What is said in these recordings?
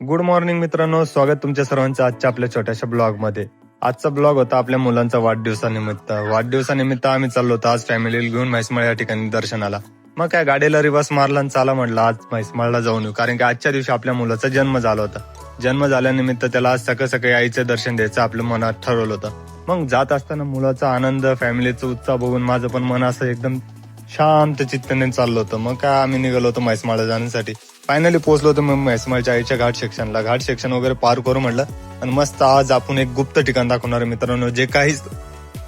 Good morning मित्रांनो, स्वागत तुमच्या सर्वांचं आजच्या आपल्या छोट्याशा ब्लॉग मध्ये. आजचा ब्लॉग होता आपल्या मुलांचा वाढदिवसानिमित्त आम्ही चाललो होतो आज फॅमिली घेऊन म्हैसमाळ या ठिकाणी दर्शनाला. मग काय गाडीला रिवर्स मारला आणि चला म्हटलं आज म्हैसमाळला जाऊन येऊ, कारण की आजच्या दिवशी आपल्या मुलाचा जन्म झाला होता. जन्म झाल्यानिमित्त त्याला आज सकाळी आईचं दर्शन द्यायचं आपलं मनात ठरवलं होतं. मग जात असताना मुलाचा आनंद, फॅमिलीचा उत्साह बघून माझं पण मन असं एकदम शांत चित्ताने चाललं होतं. मग काय आम्ही निघालो होतो म्हैसमाळला जाण्यासाठी. फायनली पोहोचलो होतो मग म्हैसमाळच्या आईच्या घाट सेक्शन वगैरे पार करू म्हटलं. आणि मस्त आज आपण एक गुप्त ठिकाण दाखवणार आहे मित्रांनो, जे काही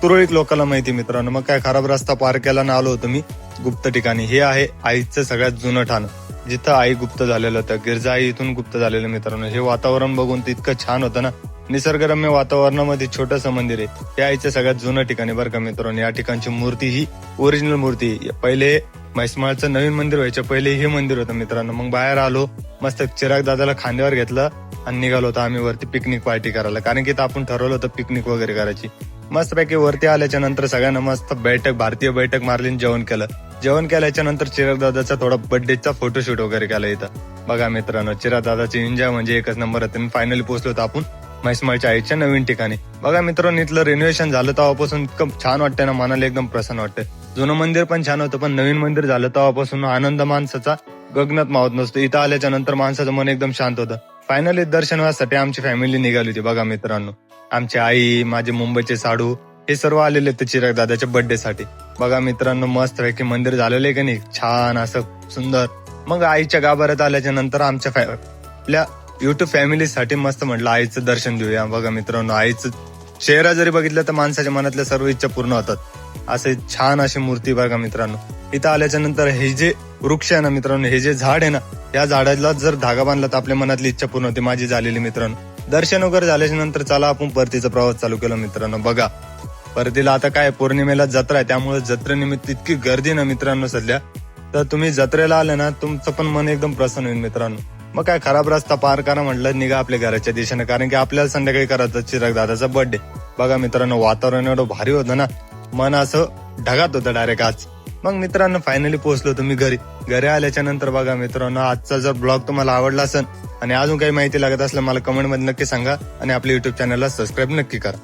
तुरळक लोकांना माहिती मित्रांनो. मग काय खराब रस्ता पार केला ना आलो होतो मी गुप्त ठिकाणी. हे आहे आईचं सगळ्यात जुनं ठाण, जिथं आई गुप्त झालेलं होतं. गिरजा आई इथून गुप्त झालेलं मित्रांनो. हे वातावरण बघून इतकं छान होतं ना, निसर्गरम्य वातावरणामध्ये छोटंसं मंदिर आहे. हे आईचं सगळ्यात जुनं ठिकाणी बरं का मित्रांनो. या ठिकाणची मूर्ती ही ओरिजिनल मूर्ती. पहिले म्हैसमाळचं नवीन मंदिर व्हायचं पहिले हे मंदिर होतं मित्रांनो. मग बाहेर आलो, मस्त चिराग दादाला खांद्यावर घेतलं आणि निघालो होतो आम्ही वरती पिकनिक पार्टी करायला, कारण की आपण ठरवलं होतं पिकनिक वगैरे करायची. मस्तपैकी वरती आल्याच्या नंतर सगळ्यांना मस्त भारतीय बैठक मारली, जेवण केल्याच्या नंतर चिराग दादाचा थोडा बर्थडेचा फोटोशूट वगैरे केला इथं. बघा मित्रांनो, चिराग दादाची एन्जॉय म्हणजे एकच नंबर होते. फायनली पोहोचलो होतो आपण म्हैसमाळच्या आईच्या नवीन ठिकाणी. बघा मित्रांनो, इथलं रिनोव्हेशन झालं तेव्हापासून इतकं छान वाटतंय ना, मनाला एकदम प्रसन्न वाटतंय. जुनं मंदिर पण छान होतं, पण नवीन मंदिर झालं तेव्हापासून आनंद माणसाचा गगनात मावत नसतो. इथं आल्याच्या नंतर माणसाचं मन एकदम शांत होतं. फायनली दर्शनासाठी आमची फॅमिली निघाली होती. बघा मित्रांनो, आमची आई, माझे मुंबईचे साडू हे सर्व आलेले होते चिराग दादाच्या बर्थडे साठी. बघा मित्रांनो, मस्त पैकी मंदिर झालेलं आहे का नाही, छान असं सुंदर. मग आईच्या गाभाऱ्यात आल्याच्या नंतर आमच्या आपल्या युट्यूब फॅमिलीसाठी मस्त म्हटलं आईचं दर्शन देऊया. बघा मित्रांनो, आईचं चेहरा जरी बघितलं तर माणसाच्या मनातल्या सर्व इच्छा पूर्ण होतात. असे छान अशी मूर्ती बघा मित्रांनो. इथं आल्याच्या नंतर हे जे वृक्ष आहे ना मित्रांनो, हे जे झाड आहे ना, या झाडाला जर धागा बांधला तर आपल्या मनातली इच्छा पूर्ण होते. माझी झालेली मित्रांनो. दर्शन वगैरे झाल्याच्या नंतर चला आपण परतीचा प्रवास चालू केला मित्रांनो. बघा परतीला आता काय पौर्णिमेला जत्रा आहे, त्यामुळे जत्रेनिमित्त इतकी गर्दी ना मित्रांनो सध्या. तर तुम्ही जत्रेला आले ना, तुमचं पण मन एकदम प्रसन्न होईल मित्रांनो. मग काय खराब रस्ता पार करा म्हटलं, निघा आपल्या घराच्या दिशेने, कारण की आपल्याला संध्याकाळी करायचं चिराग दादाचा बर्थडे. बघा मित्रांनो, वातावरण एवढं भारी होतं ना, मन असं ढगात होतं डायरेक्ट आज. मग मित्रांनो फायनली पोहोचलो तुम्ही घरी आल्याच्या नंतर बघा मित्रांनो, आजचा जर ब्लॉग तुम्हाला आवडला असेल आणि अजून काही माहिती लागत असलं मला कमेंट मध्ये नक्की सांगा आणि आपल्या युट्यूब चॅनलला सबस्क्राईब नक्की करा.